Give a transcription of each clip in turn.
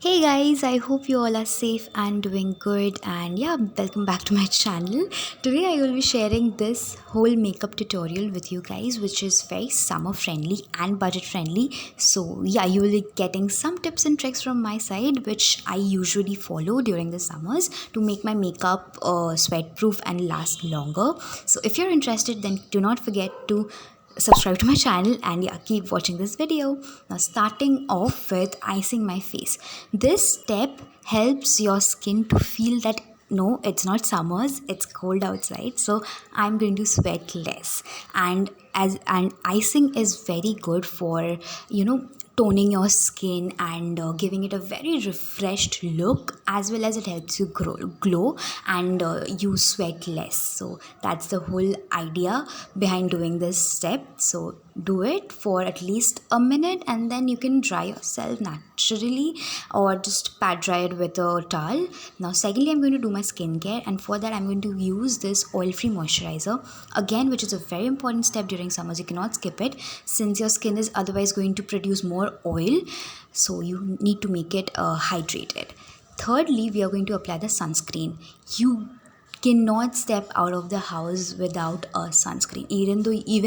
Hey guys, I hope you all are safe and doing good, and yeah, welcome back to my channel. Today I will be sharing this whole makeup tutorial with you guys, which is very summer friendly and budget friendly. So yeah, you will be getting some tips and tricks from my side, which I usually follow during the summers to make my makeup sweat proof and last longer. So if you're interested, then do not forget to subscribe to my channel and yeah, keep watching this video. Now starting off with icing my face. This step helps your skin to feel that no, it's not summers, it's cold outside, so I'm going to sweat less. And icing is very good for toning your skin and giving it a very refreshed look, as well as it helps you glow and you sweat less. So that's the whole idea behind doing this step. So do it for at least a minute and then you can dry yourself naturally or just pat dry it with a towel. Now secondly, I'm going to do my skincare, and for that I'm going to use this oil free moisturizer again, which is a very important step during summers. You cannot skip it since your skin is otherwise going to produce more oil, so you need to make it hydrated. Thirdly, we are going to apply the sunscreen. You cannot step out of the house without a sunscreen, even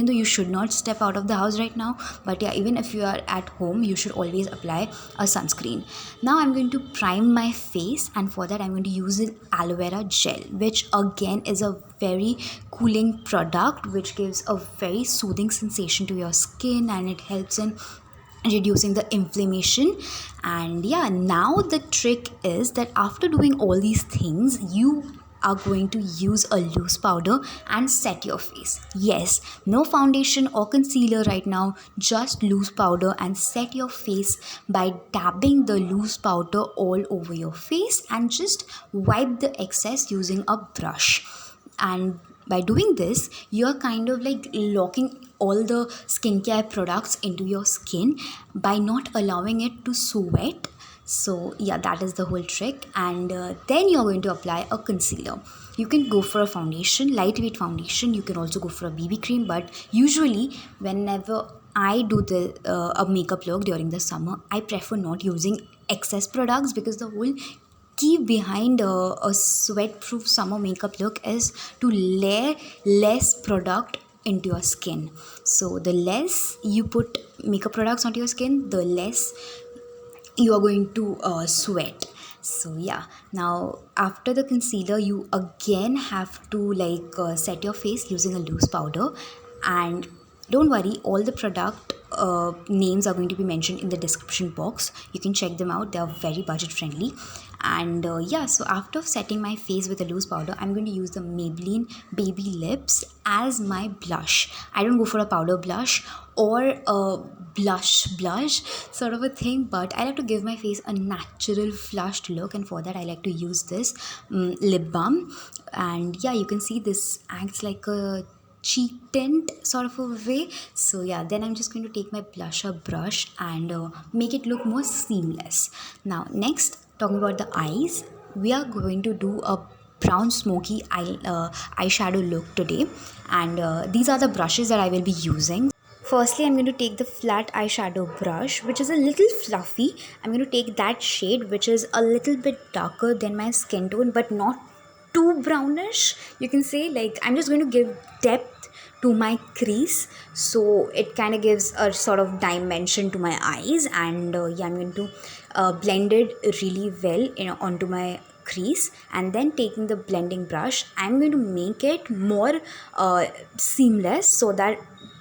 though you should not step out of the house right now, but yeah, even if you are at home, you should always apply a sunscreen. Now I'm going to prime my face, and for that I'm going to use the aloe vera gel, which again is a very cooling product which gives a very soothing sensation to your skin, and it helps in reducing the inflammation. And yeah, now the trick is that after doing all these things, you are going to use a loose powder and set your face. Yes, no foundation or concealer right now, just loose powder, and set your face by dabbing the loose powder all over your face and just wipe the excess using a brush. And by doing this, you're kind of like locking all the skincare products into your skin by not allowing it to sweat. So yeah, that is the whole trick. And then you're going to apply a concealer. You can go for a foundation, lightweight foundation. You can also go for a BB cream, but usually whenever I do the a makeup look during the summer, I prefer not using excess products, because the whole key behind a sweat proof summer makeup look is to layer less product into your skin. So the less you put makeup products onto your skin, the less you are going to sweat. So yeah, now after the concealer, you again have to set your face using a loose powder. And don't worry, all the product names are going to be mentioned in the description box. You can check them out, they are very budget friendly. And yeah, so after setting my face with a loose powder, I'm going to use the Maybelline baby lips as my blush. I don't go for a powder blush or a blush sort of a thing, but I like to give my face a natural flushed look, and for that I like to use this lip balm. And yeah, you can see this acts like a cheek tint sort of a way. So yeah, then I'm just going to take my blusher brush and make it look more seamless. Now next, talking about the eyes, we are going to do a brown smoky eyeshadow look today. And these are the brushes that I will be using. Firstly, I'm going to take the flat eyeshadow brush, which is a little fluffy. I'm going to take that shade, which is a little bit darker than my skin tone, but not too brownish. You can say, like, I'm just going to give depth to my crease, so it kind of gives a sort of dimension to my eyes. And yeah, I'm going to blend it really well onto my crease, and then taking the blending brush, I'm going to make it more seamless so that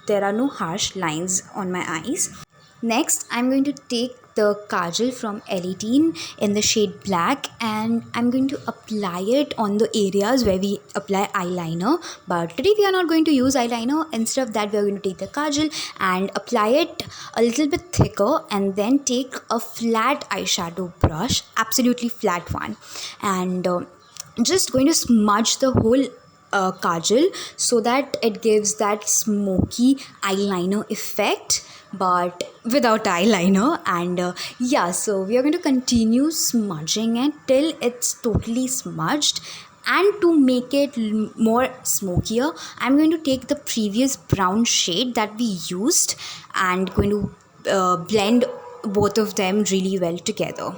there are no harsh lines on my eyes. Next, I'm going to take the kajal from Elitine in the shade black, and I'm going to apply it on the areas where we apply eyeliner. But today we are not going to use eyeliner. Instead of that, we are going to take the kajal and apply it a little bit thicker, and then take a flat eyeshadow brush, absolutely flat one, and just going to smudge the whole kajal so that it gives that smoky eyeliner effect, but without eyeliner. And yeah, so we are going to continue smudging it till it's totally smudged. And to make it more smokier, I'm going to take the previous brown shade that we used and going to blend both of them really well together.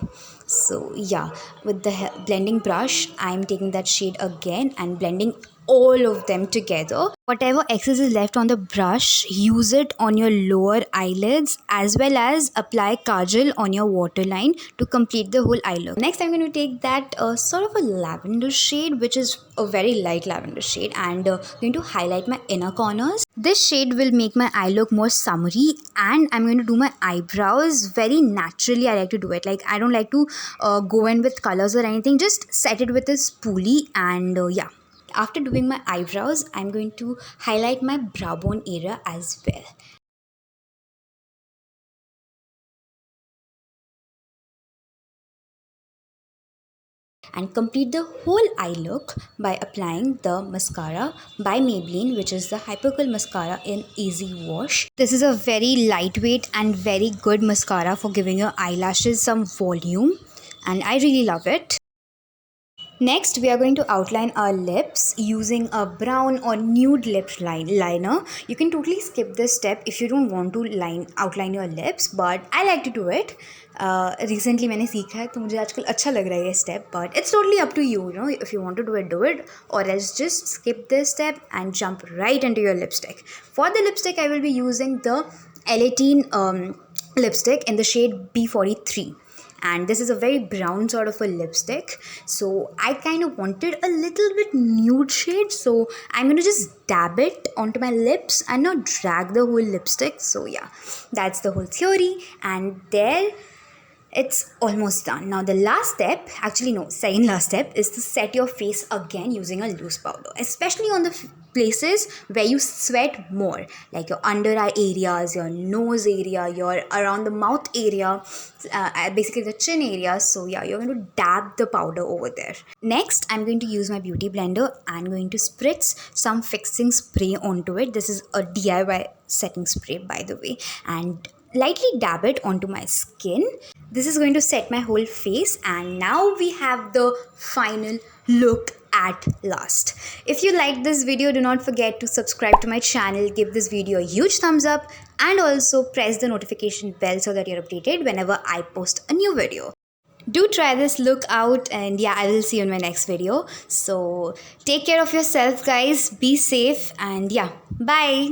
So yeah, with the blending brush, I'm taking that shade again and blending all of them together. Whatever excess is left on the brush, use it on your lower eyelids as well as apply kajal on your waterline to complete the whole eye look. Next, I'm going to take that sort of a lavender shade, which is a very light lavender shade, and going to highlight my inner corners. This shade will make my eye look more summery, and I'm going to do my eyebrows very naturally. I like to do it. Like, I don't like to go in with colors or anything. Just set it with a spoolie, and yeah. After doing my eyebrows, I'm going to highlight my brow bone area as well. And complete the whole eye look by applying the mascara by Maybelline, which is the Hypercool mascara in Easy Wash. This is a very lightweight and very good mascara for giving your eyelashes some volume, and I really love it. Next, we are going to outline our lips using a brown or nude liner. You can totally skip this step if you don't want to outline your lips, but I like to do it. Recently मैंने सीखा है तो मुझे आजकल अच्छा लग रहा है ये step, but it's totally up to you. You know, if you want to do it, or else just skip this step and jump right into your lipstick. For the lipstick, I will be using the L18 lipstick in the shade B43. And this is a very brown sort of a lipstick, so I kind of wanted a little bit nude shade, so I'm going to just dab it onto my lips and not drag the whole lipstick. So yeah, that's the whole theory, and there it's almost done. Now the last step, actually no, second last step, is to set your face again using a loose powder, especially on the places where you sweat more, like your under eye areas, your nose area, your around the mouth area, basically the chin area. So yeah, you're going to dab the powder over there. Next, I'm going to use my beauty blender and going to spritz some fixing spray onto it. This is a DIY setting spray, by the way, and lightly dab it onto my skin. This is going to set my whole face, and now we have the final look at last. If you liked this video, do not forget to subscribe to my channel, give this video a huge thumbs up, and also press the notification bell so that you're updated whenever I post a new video. Do try this look out, and yeah, I will see you in my next video. So take care of yourself, guys, be safe, and yeah, bye.